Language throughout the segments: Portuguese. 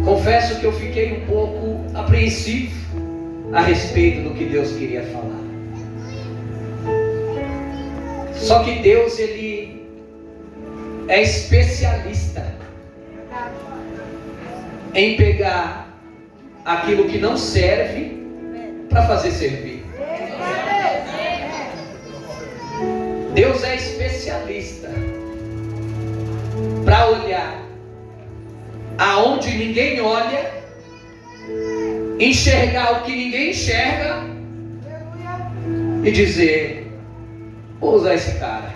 confesso que eu fiquei um pouco apreensivo a respeito do que Deus queria falar. Só que Deus, Ele é especialista em pegar aquilo que não serve para fazer servir. Deus é especialista para olhar aonde ninguém olha, enxergar o que ninguém enxerga e dizer: vou usar esse cara.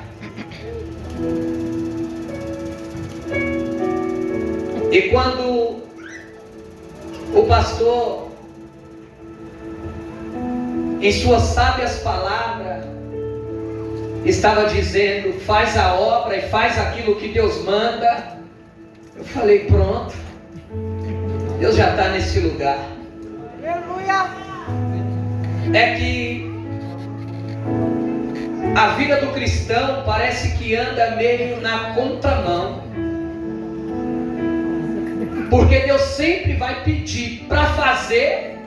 E quando o pastor, em suas sábias palavras, estava dizendo: faz a obra e faz aquilo que Deus manda, eu falei: pronto, Deus já está nesse lugar. É que a vida do cristão parece que anda meio na contramão, porque Deus sempre vai pedir para fazer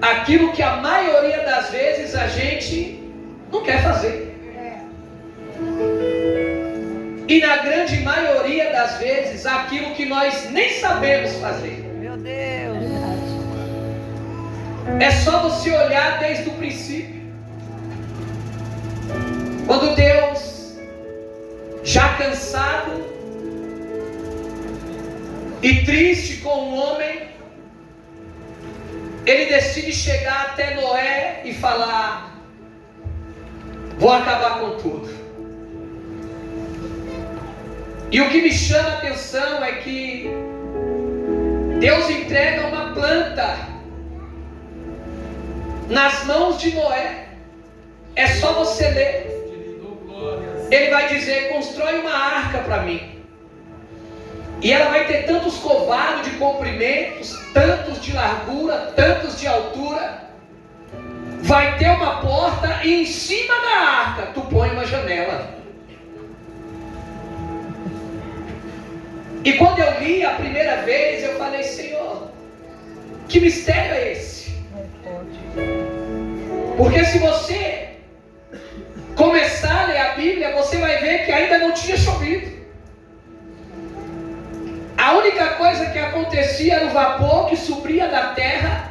aquilo que a maioria das vezes a gente não quer fazer. E na grande maioria das vezes aquilo que nós nem sabemos fazer. Meu Deus. É só você olhar desde o princípio. Quando Deus, já cansado e triste com o homem, Ele decide chegar até Noé e falar: vou acabar com tudo. E o que me chama a atenção é que Deus entrega uma planta nas mãos de Noé. É só você ler. Ele vai dizer: constrói uma arca para mim. E ela vai ter tantos covados de comprimentos, tantos de largura, tantos de altura. Vai ter uma porta e em cima da arca tu põe uma janela. E quando eu li a primeira vez, eu falei: Senhor, que mistério é esse? Porque se você começar a ler a Bíblia, você vai ver que ainda não tinha chovido. A única coisa que acontecia era o vapor que subia da terra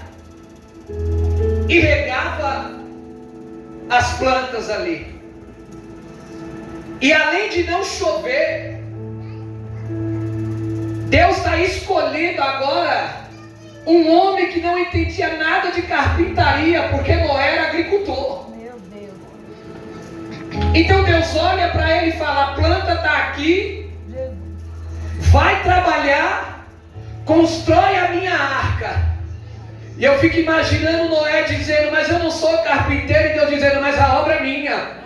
e regava as plantas ali. E além de não chover, Deus está escolhendo agora um homem que não entendia nada de carpintaria, porque Noé era agricultor. Meu Deus. Então Deus olha para ele e fala: a planta está aqui, vai trabalhar, constrói a minha arca. E eu fico imaginando Noé dizendo: mas eu não sou carpinteiro. E Deus dizendo: mas a obra é minha.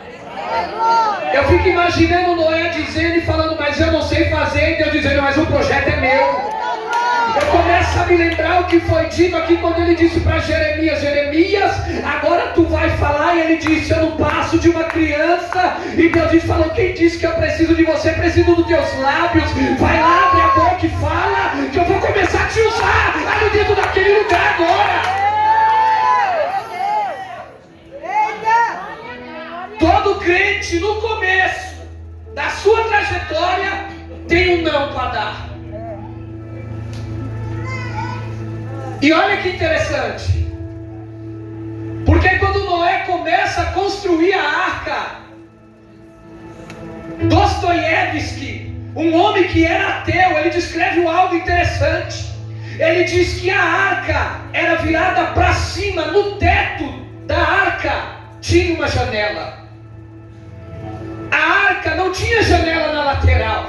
Eu fico imaginando Noé dizendo e falando: mas eu não sei fazer. E Deus dizendo: mas o projeto é meu. Eu começo a me lembrar o que foi dito aqui quando ele disse para Jeremias: Jeremias, agora tu vai falar. E ele disse: eu não passo de uma criança. E Deus disse: falou, quem disse que eu preciso de você? Preciso dos teus lábios. Vai lá, abre a boca e fala, que eu vou começar a te usar ali dentro daquele lugar agora. Todo crente no começo da sua trajetória tem um não para dar. E olha que interessante, porque quando Noé começa a construir a arca, Dostoiévski, um homem que era ateu, ele descreve algo interessante. Ele diz que a arca era virada para cima, no teto da arca tinha uma janela. A arca não tinha janela na lateral,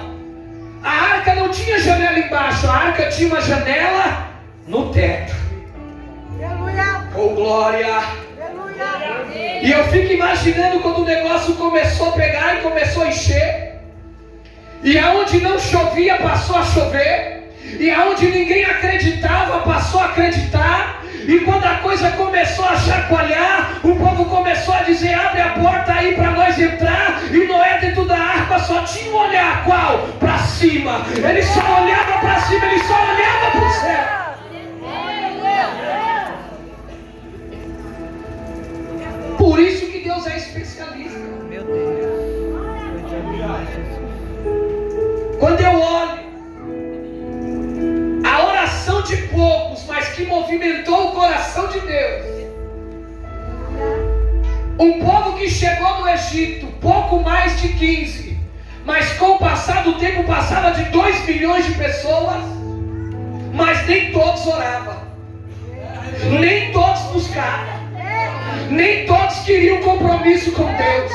a arca não tinha janela embaixo, a arca tinha uma janela no teto. Aleluia. Oh glória! Aleluia. E eu fico imaginando quando o negócio começou a pegar e começou a encher, e aonde não chovia passou a chover, e aonde ninguém acreditava passou a acreditar. E quando a coisa começou a chacoalhar, o povo começou a dizer: abre a porta aí para nós entrar. E Noé dentro da arca só tinha um olhar, qual? Para cima. Ele só olhava para cima, ele só olhava para o de poucos, mas que movimentou o coração de Deus. Um povo que chegou no Egito, pouco mais de 15, mas com o passar do tempo passava de 2 milhões de pessoas, mas nem todos oravam, nem todos buscavam, nem todos queriam compromisso com Deus.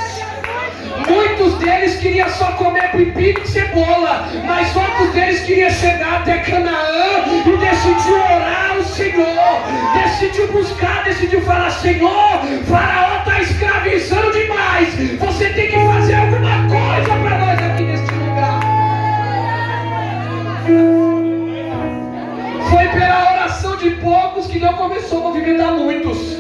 Muitos deles queriam só comer pepino e cebola, mas outros deles queriam chegar até Canaã e decidiu orar ao Senhor, decidiu buscar, decidiu falar: Senhor, Faraó está escravizando demais, você tem que fazer alguma coisa para nós aqui neste lugar. Foi pela oração de poucos que Deus começou a movimentar muitos.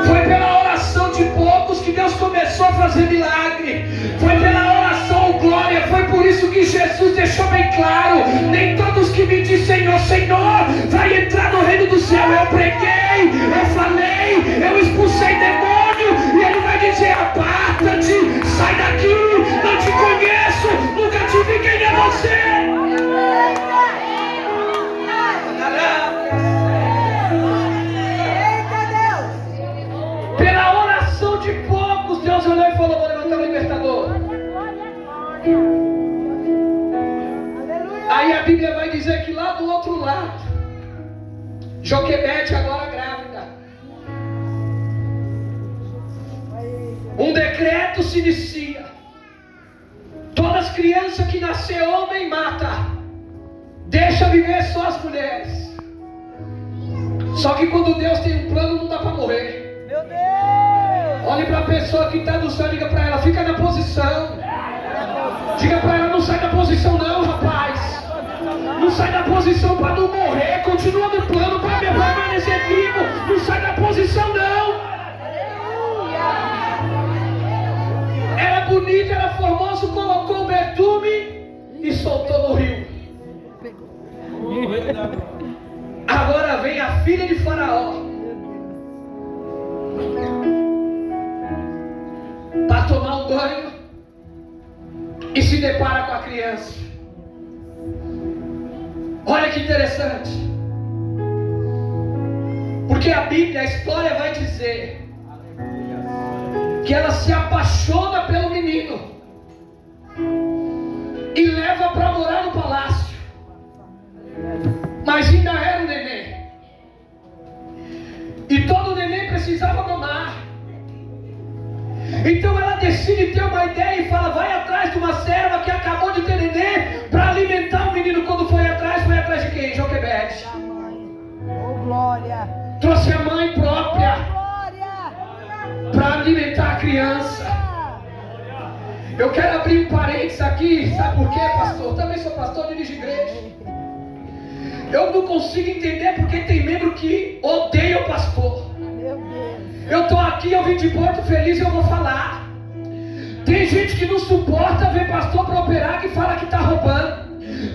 Foi pela oração de poucos que Deus começou a fazer milagre. Foi pela oração, glória. Foi por isso que Jesus deixou bem claro: nem todos que me dizem Senhor, Senhor, vai entrar no reino do céu. Eu preguei, eu falei, eu expulsei demônio, e Ele vai dizer: aparta-te, sai daqui, não te conheço, nunca te vi, quem é você? Pela oração de poucos, Deus olhou e falou: vou levantar o libertador. Aí a Bíblia vai dizer que lá do outro lado, Joquebede, agora grávida, um decreto se inicia: todas as crianças que nascer homem mata, deixa viver só as mulheres. Só que quando Deus tem um plano, não dá para morrer. Meu Deus! Olhe para a pessoa que está do céu, diga para ela: fica na posição. Diga para ela: não sai da posição não, rapaz. Não sai da posição para não morrer. Continua no plano para permanecer vivo. Não sai da posição não. Era bonita, era formoso, colocou o betume e soltou no rio. Agora vem a filha de Faraó para tomar um banho e se depara com a criança. Olha que interessante, porque a Bíblia, a história vai dizer que ela se apaixona pelo menino e leva para morar no palácio, mas ainda era um neném, e todo neném precisava mamar. Então ela decide ter uma ideia e fala: vai atrás de uma serva que acabou de ter neném para alimentar o menino. Quando foi atrás de quem? Joquebede. Oh, glória! Trouxe a mãe própria Glória! para alimentar a criança. Eu quero abrir um parênteses aqui, sabe por quê, pastor? Também sou pastor, dirijo igreja. Eu não consigo entender porque tem membro que odeia o pastor. Meu Deus! Eu estou aqui, eu vim de Porto Feliz e eu vou falar. Tem gente que não suporta ver pastor prosperar, que fala que está roubando.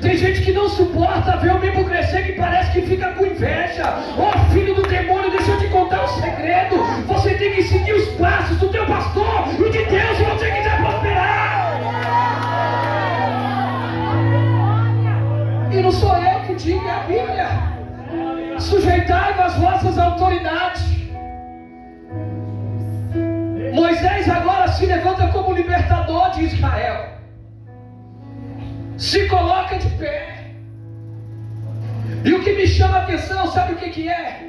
Tem gente que não suporta ver o membro crescer, que parece que fica com inveja. Oh, filho do demônio, deixa eu te contar um segredo. Você tem que seguir os passos do teu pastor e de Deus se você quiser prosperar. E não sou eu que digo, é a Bíblia. Sujeitai-vos às vossas autoridades. Moisés agora se levanta como libertador de Israel. Se coloca de pé. E o que me chama a atenção, sabe o que é?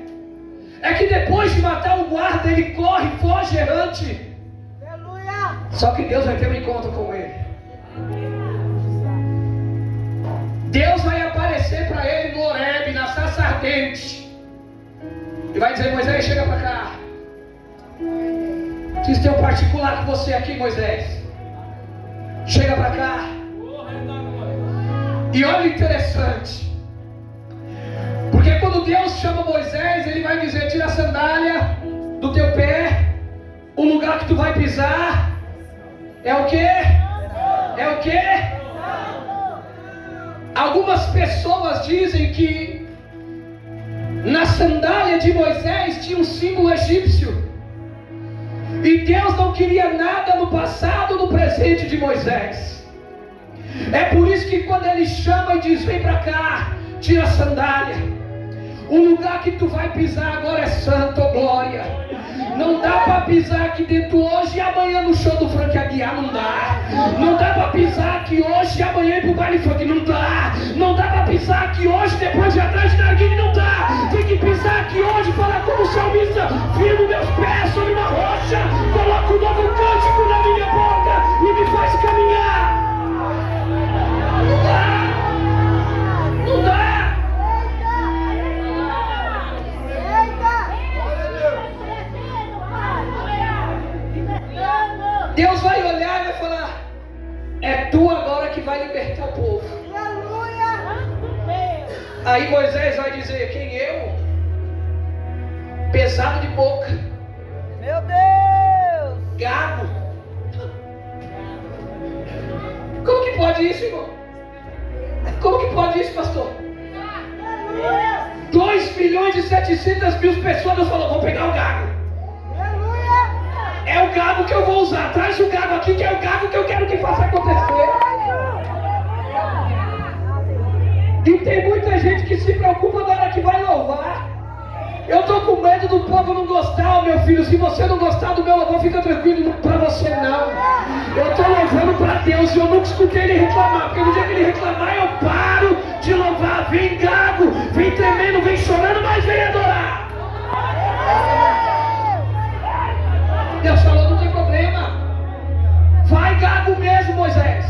É que depois de matar o guarda, ele corre, foge errante. Aleluia! Só que Deus vai ter um encontro com ele. Deus vai aparecer para ele no Horebe, na sarça ardente, e vai dizer: Moisés, chega para cá. Preciso ter um particular com você aqui, Moisés. Chega para cá. E olha interessante, porque quando Deus chama Moisés, Ele vai dizer: tira a sandália do teu pé. O lugar que tu vai pisar é o quê? É o quê? Algumas pessoas dizem que na sandália de Moisés tinha um símbolo egípcio. E Deus não queria nada no passado, no presente de Moisés. É por isso que quando Ele chama e diz: vem para cá, tira a sandália. O lugar que tu vai pisar agora é santo, oh glória. Não dá para pisar aqui dentro hoje e amanhã no show do Frank Aguiar, não dá. Não dá para pisar aqui hoje e amanhã ir pro baile funk, não dá. Não dá para pisar aqui hoje depois de atrás de narguilha, não dá. Tem que pisar aqui hoje e falar como salmista: firmo meus pés sobre uma rocha, coloco um novo cântico na minha boca e me faz caminhar. Não dá. Não dá. Deus vai olhar e vai falar: é tu agora que vai libertar o povo. Aí Moisés vai dizer: quem eu? Pesado de boca. Meu Deus! Gago. Como que pode isso, irmão? Como que pode isso, pastor? 2.700.000 pessoas. Deus falou: vou pegar o gago. É o gago que eu vou usar. Traz o gago aqui, que é o gago que eu quero que faça acontecer. E tem muita gente que se preocupa na hora que vai louvar. Eu estou com medo do povo não gostar, meu filho. Se você não gostar do meu louvor, fica tranquilo, não para você não. Eu estou louvando para Deus e eu nunca escutei ele reclamar. Porque no dia que ele reclamar, eu paro de louvar. Vem gago, vem tremendo, vem chorando, mas vem adorar. Deus falou: não tem problema. Vai gago mesmo, Moisés.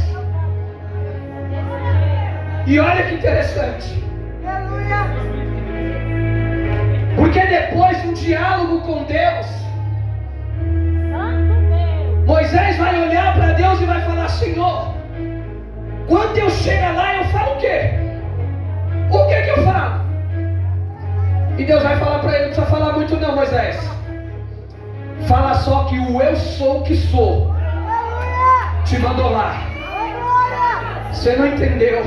E olha que interessante. Porque depois de um diálogo com Deus, Moisés vai olhar para Deus e vai falar: Senhor, quando eu chegar lá, eu falo o quê? O que eu falo? E Deus vai falar para ele: não precisa falar muito não, Moisés. Fala só que o eu sou o que sou te mandou lá. Você não entendeu?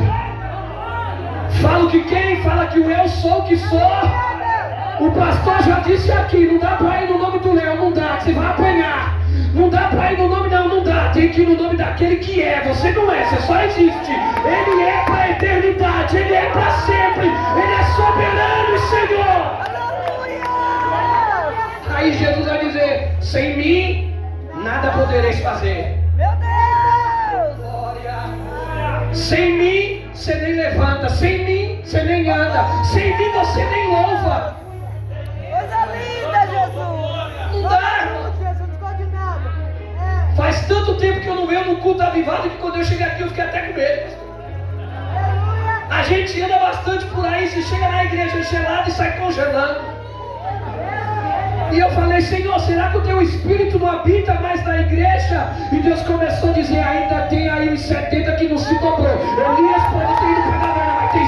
Fala que quem? Fala que o eu sou o que sou. O pastor já disse aqui: não dá para ir no nome do leão, não dá, você vai apanhar. Não dá para ir no nome, não dá. Tem que ir no nome daquele que é. Você não é, você só existe. Ele é para a eternidade, ele é para sempre. Ele é soberano e Senhor. Aí Jesus vai dizer: sem mim nada podereis fazer. Meu Deus! Glória. Sem mim você nem levanta, sem mim você nem anda, sem mim você nem louva. Coisa linda, Jesus! Não dá. Jesus, não ficou de nada. Faz tanto tempo que eu não venho no culto avivado que quando eu cheguei aqui eu fiquei até com medo. A gente anda bastante por aí, se chega na igreja gelada e sai congelando. E eu falei: Senhor, será que o teu espírito não habita mais na igreja? E Deus começou a dizer: ainda tem aí os 70 que não se dobrou. Elias pode ter ido para Gabriel, mas tem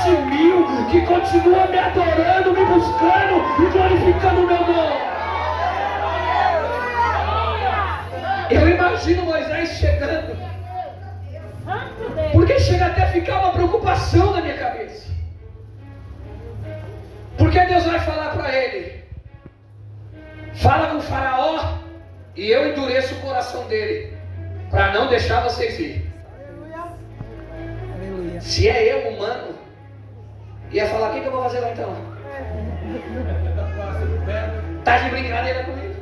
7.000 que continuam me adorando, me buscando e glorificando o meu nome. Eu imagino Moisés chegando, porque chega até a ficar uma preocupação na minha cabeça. Porque Deus vai falar para ele: fala com o faraó e eu endureço o coração dele para não deixar vocês ir. Aleluia. Se é eu, humano, ia falar: o que eu vou fazer lá então? Tá de brincadeira comigo?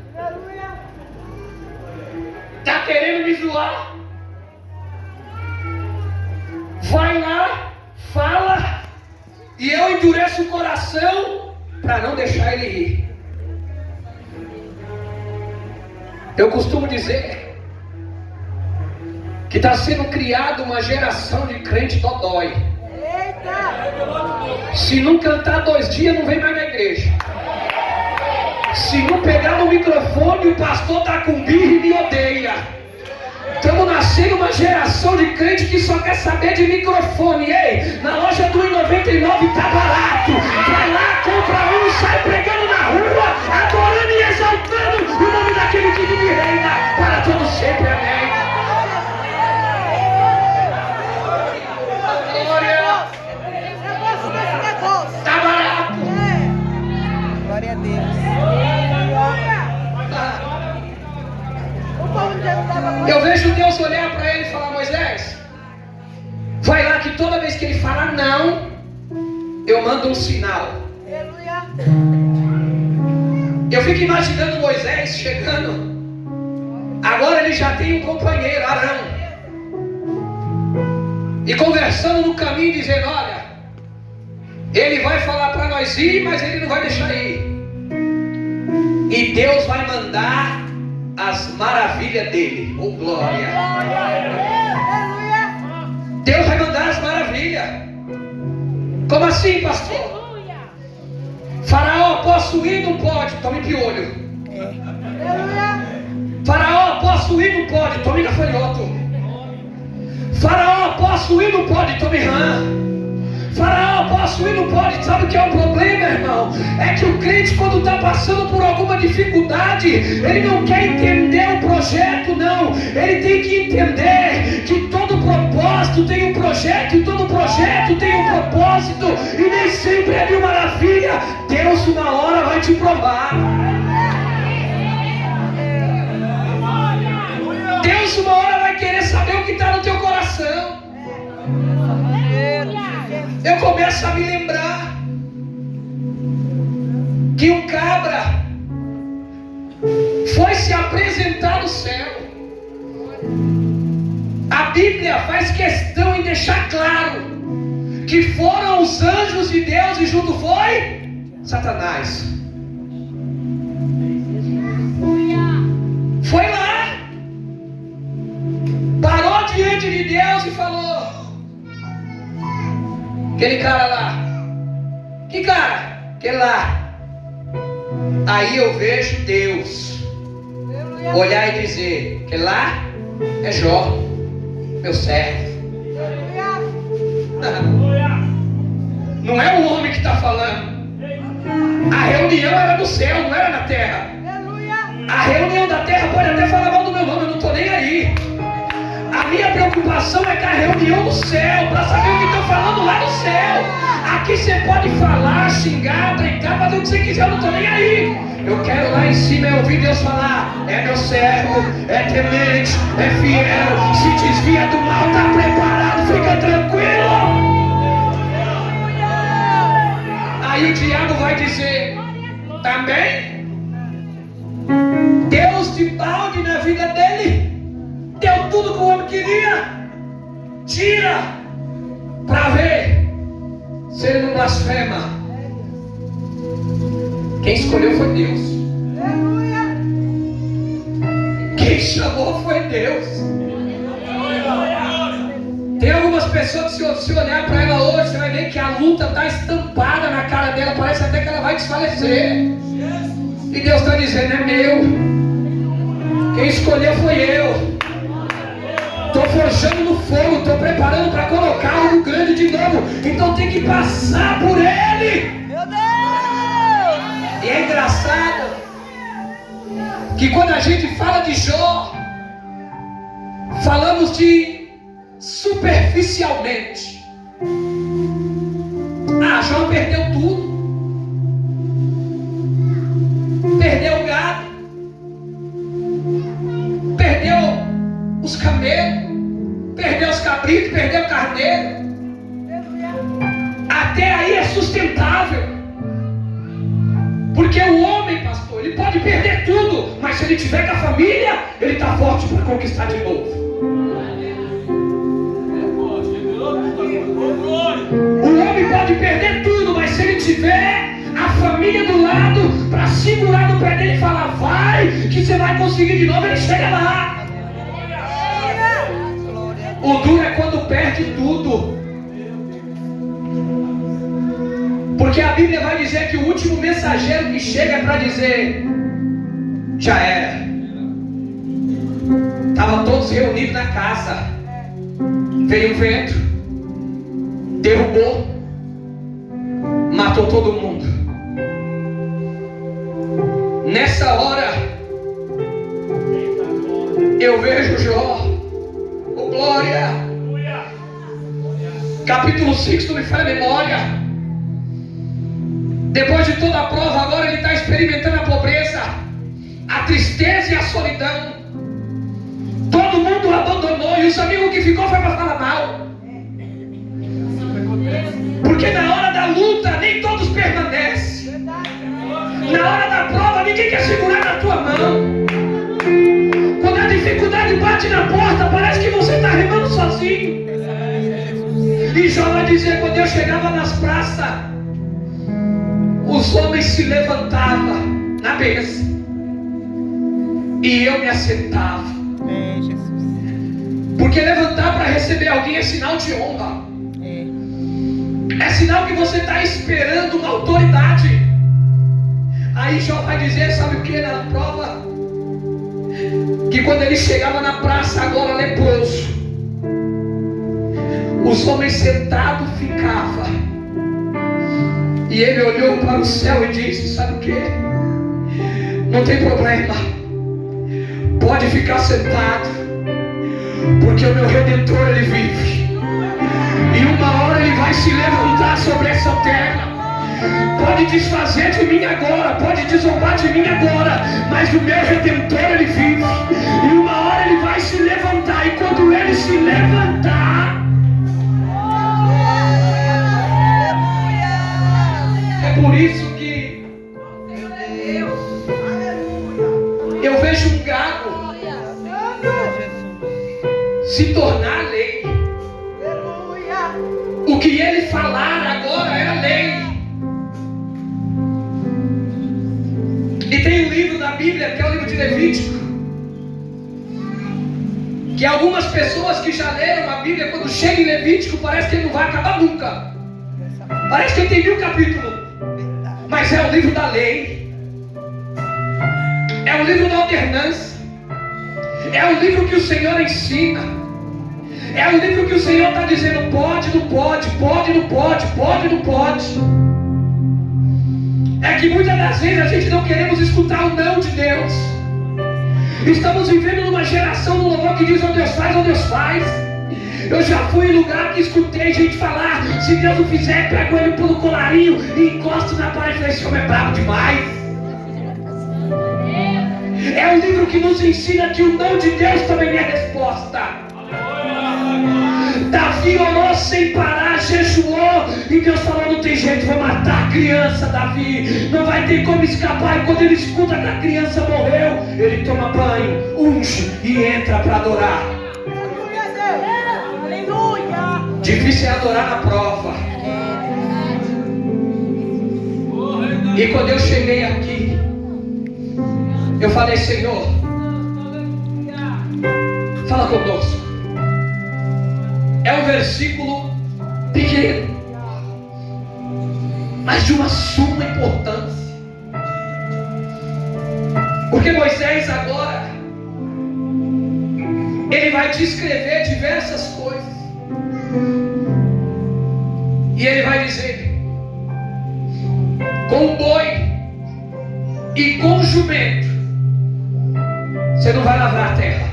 Tá querendo me zoar? Vai lá, fala e eu endureço o coração para não deixar ele ir. Eu costumo dizer que está sendo criada uma geração de crente dodói. Se não cantar 2 dias, não vem mais na igreja. Se não pegar no microfone, o pastor está com birra e me odeia. Estamos nascendo uma geração de crente que só quer saber de microfone. Ei, na loja do R$1,99 está barato. Vai lá, compra um, sai pregando na rua, adorando e exaltando o nome daquele que vive e reina para todo sempre. Amém. Glória. Está barato. Glória a Deus. Eu vejo Deus olhar para ele e falar: Moisés, vai lá que toda vez que ele falar não, eu mando um sinal. Aleluia. Eu fico imaginando Moisés chegando. Agora ele já tem um companheiro, Arão. E conversando no caminho, dizendo: olha, ele vai falar para nós ir, mas ele não vai deixar ir. E Deus vai mandar as maravilhas dele. Oh, glória! Deus vai mandar as maravilhas. Como assim, pastor? Faraó, posso ir? Não pode. Tome piolho. Faraó, posso ir? Não pode. Tome gafanhoto. Faraó, posso ir? Não pode. Tome rã. Faraó, posso ir? Não pode. Sabe o que é o problema, irmão? É que o crente, quando está passando por alguma dificuldade, ele não quer entender o projeto, não. Ele tem que entender que todo propósito tem um projeto, e todo projeto tem um propósito, e nem sempre é mil maravilha. Deus uma hora vai te provar. Deus uma hora vai querer saber o que está no teu coração. Eu começo a me lembrar que um cabra foi se apresentar no céu. A Bíblia faz questão em deixar claro que foram os anjos de Deus e junto foi Satanás. Foi lá, parou diante de Deus e falou: aquele cara lá. Que cara? Aquele lá. Aí eu vejo Deus olhar e dizer: aquele lá é Jó, meu servo. Não é o homem que está falando. A reunião era no céu, não era na terra. A reunião da terra pode até falar mal do meu nome, eu não estou nem aí. A minha preocupação é com a reunião do céu, para saber o que estão falando lá no céu. Aqui você pode falar, xingar, brincar, fazer o que você quiser, eu não estou nem aí. Eu quero lá em cima ouvir Deus falar: é meu servo, é temente, é fiel, se desvia do mal, está preparado, fica tranquilo. Aí o diabo vai dizer: também Deus de balde na vida dele, deu tudo que o homem queria, tira para ver se ele não blasfema. Quem escolheu foi Deus. Quem chamou foi Deus. Tem algumas pessoas que se olhar para ela hoje, você vai ver que a luta está estampada na cara dela, parece até que ela vai desfalecer. E Deus está dizendo: é meu. Quem escolheu foi eu. Estou forjando no fogo, estou preparando para colocar algo grande de novo. Então tem que passar por ele. Meu Deus! E é engraçado que quando a gente fala de Jó, falamos de superficialmente. Jó perdeu tudo. Perdeu o gado, perdeu os camelos, perdeu os cabritos, perdeu o carneiro. Até aí é sustentável, porque o homem, pastor, ele pode perder tudo, mas se ele tiver com a família, ele está forte para conquistar de novo. O homem pode perder tudo, mas se ele tiver a família do lado para segurar no pé dele e falar: vai, que você vai conseguir de novo, ele chega lá. O duro é quando perde tudo, porque a Bíblia vai dizer que o último mensageiro que chega é para dizer: já era. Estavam todos reunidos na casa, veio um vento, derrubou, matou todo mundo. Nessa hora eu vejo Jó, oh glória, capítulo 5, se não me falha a memória. Depois de toda a prova, agora ele está experimentando a pobreza, a tristeza e a solidão. Todo mundo o abandonou e os amigos que ficou foi para falar mal. Porque na hora da luta sozinho. E Jó vai dizer, quando eu chegava nas praças, os homens se levantavam na mesa e eu me assentava. Porque levantar para receber alguém é sinal de honra. É sinal que você está esperando uma autoridade. Aí Jó vai dizer, sabe o que na prova? Que quando ele chegava na praça, agora leproso, os homens sentados ficavam. E ele olhou para o céu e disse, sabe o que? Não tem problema, pode ficar sentado, porque o meu Redentor, ele vive. E uma hora ele vai se levantar sobre essa terra. Pode desfazer de mim agora, pode desonrar de mim agora, mas o meu Redentor, ele vive. E uma hora ele vai se levantar. E quando ele se levantar, é por isso que eu vejo um gago se tornar lei. O que ele falar agora era lei. E tem um livro da Bíblia, que é o livro de Levítico, que algumas pessoas que já leram a Bíblia, quando chega em Levítico, parece que ele não vai acabar nunca. Parece que ele tem 1000 capítulos. Mas é o livro da lei. É o livro da ordenança. É o livro que o Senhor ensina. É o livro que o Senhor está dizendo, pode, não pode, pode, não pode, pode, não pode. É que muitas das vezes a gente não queremos escutar o não de Deus. Estamos vivendo numa geração no louvor que diz, ou Deus faz, ou Deus faz. Eu já fui em lugar que escutei gente falar, se Deus não fizer, pego ele pelo colarinho e encosto na parede e falei, esse homem é bravo demais. É um livro que nos ensina que o não de Deus também é resposta. Davi orou sem parar, jejuou, e Deus falou, não tem jeito, vou matar a criança, Davi, não vai ter como escapar. E quando ele escuta que a criança morreu, ele toma banho, unge e entra para adorar. Difícil é adorar na prova. E quando eu cheguei aqui, eu falei, Senhor, fala conosco. É um versículo pequeno, mas de uma suma importância. Porque Moisés agora, ele vai descrever diversas coisas. E ele vai dizer, com o boi e com o jumento, você não vai lavrar a terra.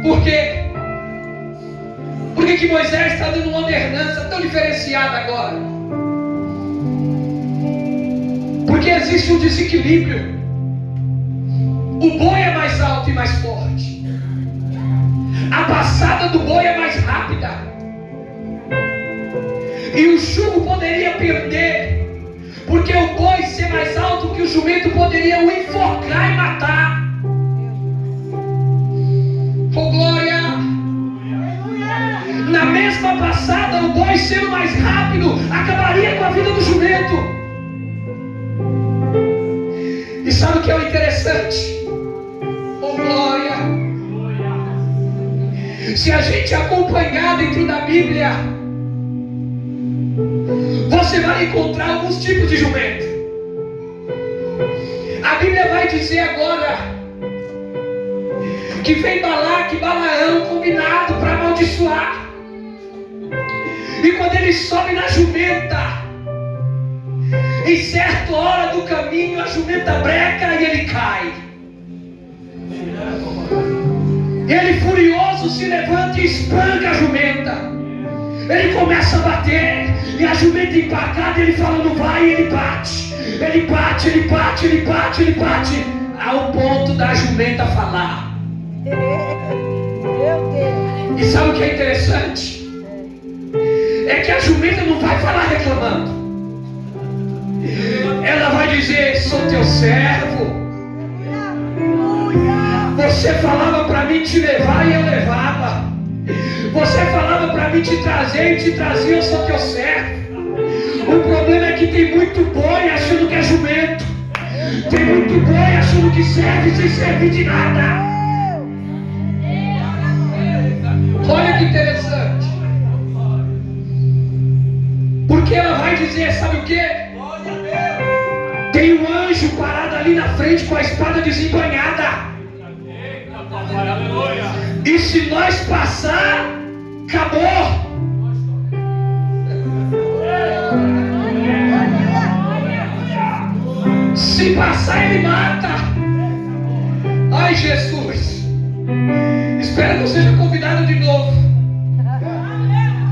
Por quê? Por que Moisés está dando uma ordenança tão diferenciada agora? Porque existe um desequilíbrio. O boi é mais alto e mais forte. A passada do boi é mais rápida. E o jugo poderia perder, porque o boi ser mais alto que o jumento poderia o enforcar e matar. Oh glória! Na mesma passada, o boi sendo mais rápido acabaria com a vida do jumento. E sabe o que é o interessante? Oh glória! Se a gente acompanhar dentro da Bíblia, você vai encontrar alguns tipos de jumento. A Bíblia vai dizer agora que vem Balaque e Balaão combinado para amaldiçoar. E quando ele sobe na jumenta, em certa hora do caminho a jumenta breca e ele cai. Ele furioso se levanta e espanca a jumenta. Ele começa a bater, e a jumenta empacada, ele fala não vai, e ele bate. Ele bate, ele bate, ele bate, ele bate, ao ponto da jumenta falar. E sabe o que é interessante? É que a jumenta não vai falar reclamando. Ela vai dizer, sou teu servo. Você falava para mim te levar e eu levava. Você falava para mim te trazer e te trazia, eu sou teu servo. O problema é que tem muito boi achando que é jumento. Tem muito boi achando que serve sem servir de nada. Olha que interessante. Porque ela vai dizer, sabe o que? Tem um anjo parado ali na frente com a espada desembanhada. E se nós passar, acabou. Se passar, ele mata. Ai, Jesus. Espero que eu seja convidado de novo.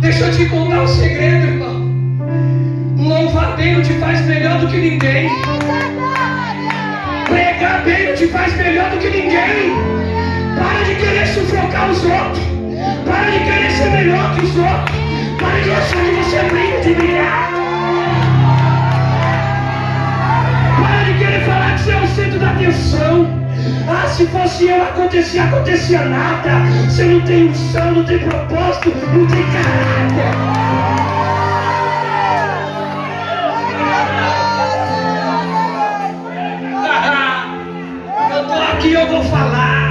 Deixa eu te contar um segredo, irmão. Louvar bem não te faz melhor do que ninguém. Pregar bem não te faz melhor do que ninguém. Para de querer sufocar os outros. Para de querer ser melhor que os outros. Para de achar que você brilha de brilhar. Para de querer falar que você é o centro da atenção. Ah, se fosse eu, acontecia nada. Você não tem unção, não tem propósito, não tem caráter. Eu tô aqui, eu vou falar.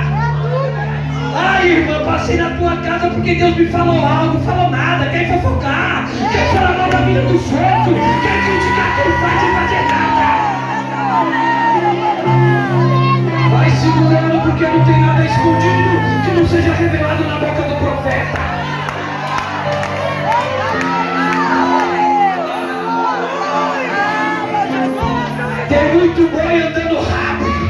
Ai, irmã, passei na tua casa porque Deus me falou algo, falou nada. Quer fofocar, quer falar mal da vida dos outros, quer criticar quem faz sem fazer nada. Vai segurando porque não tem nada escondido que não seja revelado na boca do profeta. Tem muito boi andando rápido.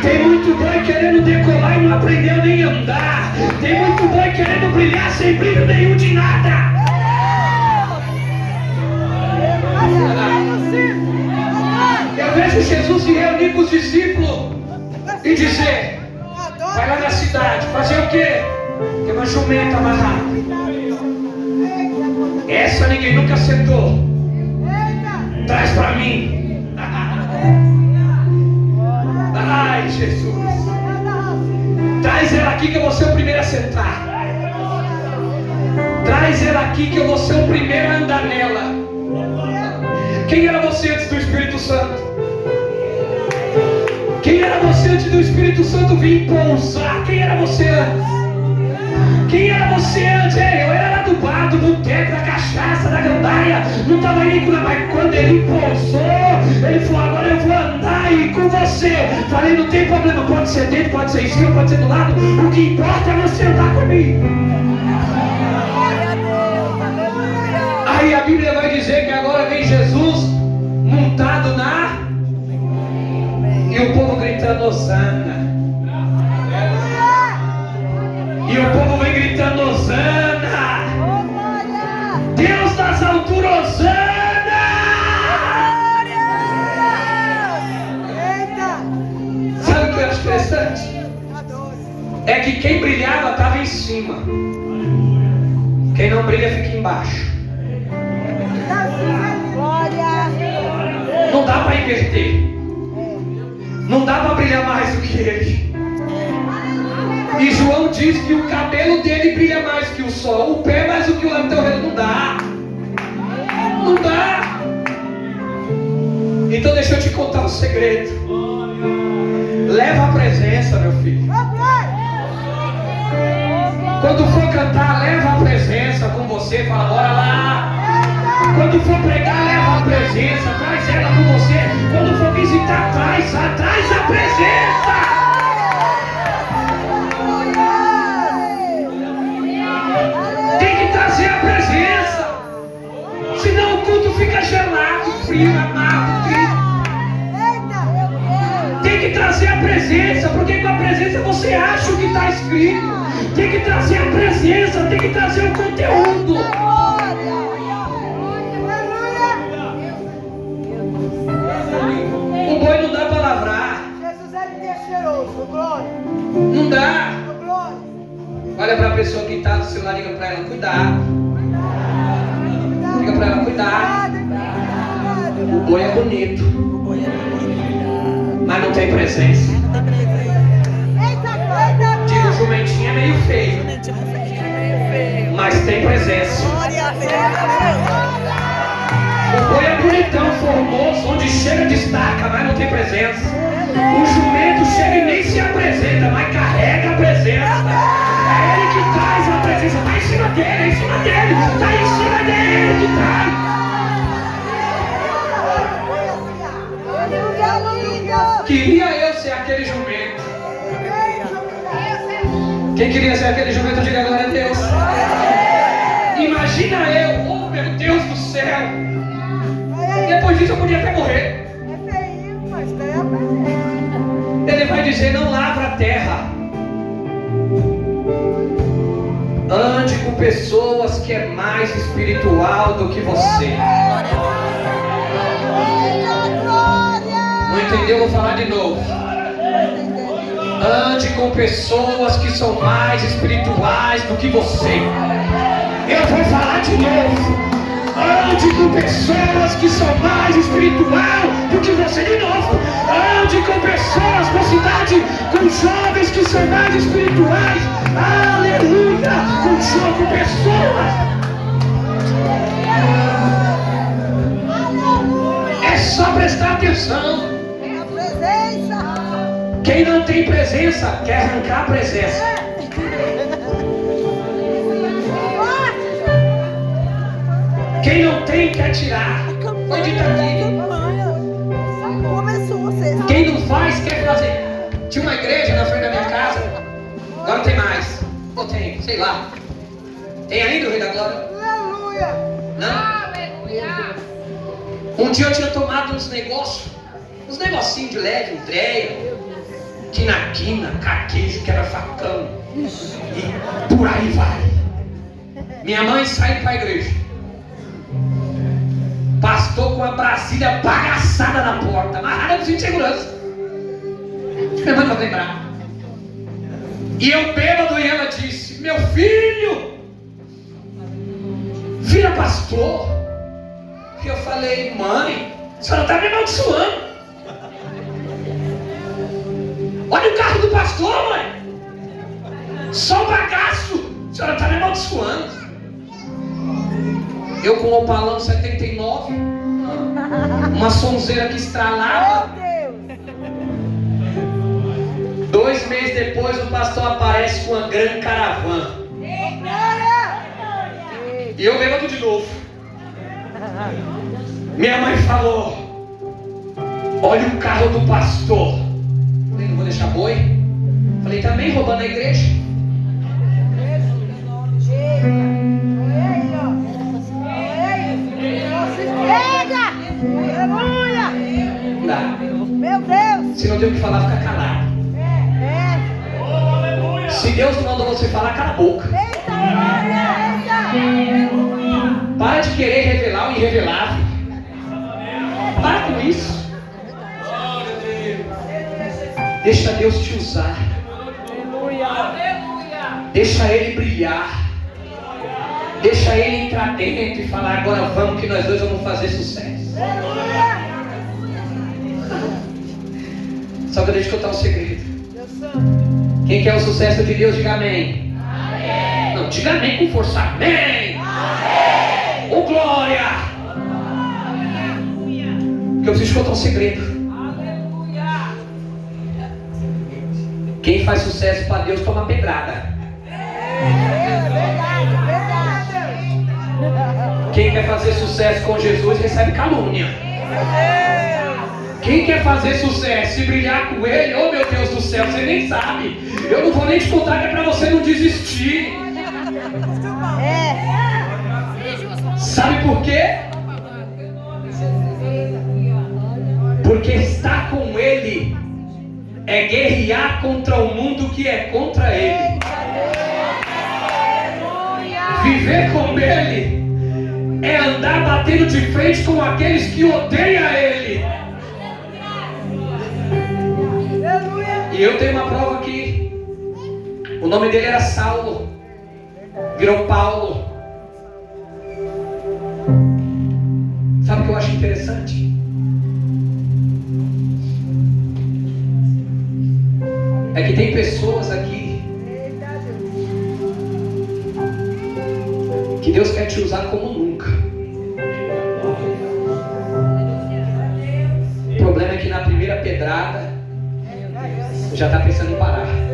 Tem muito boi querendo decolar e não aprendeu nem andar. Tem muito boi querendo brilhar sem brilho nenhum de nada. Eu vejo Jesus se reunir com os discípulos e dizer: vai lá na cidade, fazer o quê? Tem uma jumenta amarrada. Essa ninguém nunca sentou. Traz pra mim. Ai, Jesus. Traz ela aqui que eu vou ser o primeiro a sentar. Traz ela aqui que eu vou ser o primeiro a andar nela. Quem era você antes do Espírito Santo? Quem era você antes do Espírito Santo vir pousar? Quem era você antes? Quem era você antes? Eu era lá do bar, do boteco, da cachaça, da gandaia. Não estava nem com nada, mas quando ele pousou, ele falou: agora eu vou andar aí com você. Falei: não tem problema, pode ser dentro, pode ser em cima, pode ser do lado. O que importa é você andar comigo. Aí a Bíblia vai dizer que agora vem Jesus montado na... E o povo gritando Hosana. E o povo vem gritando Hosana. Deus das alturas, Hosana. Sabe o que eu acho interessante? É que quem brilhava estava em cima. Quem não brilha fica embaixo. Não dá para inverter. Não dá para brilhar mais do que ele. E João diz que o cabelo dele brilha mais que o sol, o pé mais do que o lantão. Não dá. Não dá. Então deixa eu te contar um segredo. Leva a presença, meu filho. Quando for cantar, leva a presença com você. Fala: bora lá. Quando for pregar, leva a presença. Traz ela com você. Quando for visitar, traz a presença. Tem que trazer a presença. Senão o culto fica gelado, frio, amargo, triste. Tem que trazer a presença, porque com a presença você acha o que está escrito. Tem que trazer a presença, tem que trazer o conteúdo. O boi não dá para lavrar. Jesus é cheiroso, glória. Não dá. Olha para a pessoa que está do seu lado, diga para ela: cuidado. Diga para ela: cuidado. O boi é bonito, mas não tem presença. Eita, meio feio, mas tem presença. O boi é bonitão, formoso, onde chega destaca, mas não tem presença. O jumento chega e nem se apresenta, mas carrega a presença. É ele que traz a presença, está em cima dele, é em cima dele, está em cima dele que traz. Queria eu ser aquele jumento. Quem queria ser aquele jumento, diga glória a Deus. Imagina eu, oh meu Deus do céu. Depois disso eu podia até morrer. Ele vai dizer: não lavra a terra. Ande com pessoas que é mais espiritual do que você. Não entendeu? Vou falar de novo. Ande com pessoas que são mais espirituais do que você. Eu vou falar de novo. Ande com pessoas que são mais espirituais do que você. De novo. Ande com pessoas, mocidade, com jovens que são mais espirituais. Aleluia! Com pessoas. É só prestar atenção. Quem não tem presença quer arrancar a presença. Quem não tem quer tirar. Foi dito aqui. Quem não faz quer fazer. Tinha uma igreja na frente da minha casa. Agora não tem mais. Ou tem, sei lá. Tem ainda o Rei da Glória? Aleluia. Não? Um dia eu tinha tomado uns negócios. Uns negocinhos de leve, Andréia, quina, caquejo, que era facão. E por aí vai. Minha mãe sai para a igreja. Pastor com a Brasília bagaçada na porta, amarrada de segurança. Minha mãe vai lembrar. E eu bêbado, e ela disse: meu filho, vira pastor. E eu falei: mãe, a senhora está me amaldiçoando. Olha o carro do pastor, mãe. Só o bagaço. A senhora está me amaldiçoando. Eu com o Opalão 79, uma sonzeira que estralava. 2 meses depois o pastor aparece com uma grande caravana. E eu bêbado de novo. Minha mãe falou: olha o carro do pastor. Falei: não vou deixar boi. Falei: também roubando a igreja. Não dá. Meu Deus. Se não tem o que falar, fica calado. Se Deus não mandou você falar, cala a boca. Para de querer revelar o irrevelável. Para com isso. Deixa Deus te usar. Deixa Ele brilhar. Deixa Ele entrar dentro e falar: agora vamos, que nós dois vamos fazer sucesso. Só que deixa eu contar um segredo. Quem quer o sucesso de Deus, diga amém. Amém. Não, diga amém com força. Amém. Amém. Oh, glória. Porque eu preciso contar um segredo. Aleluia. Quem faz sucesso para Deus toma pedrada. Quem quer fazer sucesso com Jesus recebe calúnia. Quem quer fazer sucesso e brilhar com Ele, oh meu Deus do céu, você nem sabe. Eu não vou nem te contar, que é para você não desistir. Sabe por quê? Porque estar com Ele é guerrear contra o mundo que é contra Ele. Viver com Ele é andar batendo de frente com aqueles que odeiam Ele. E eu tenho uma prova aqui. O nome dele era Saulo, virou Paulo. Sabe o que eu acho interessante? É que tem pessoas aqui Deus quer te usar como nunca. O problema é que na primeira pedrada já está pensando em parar.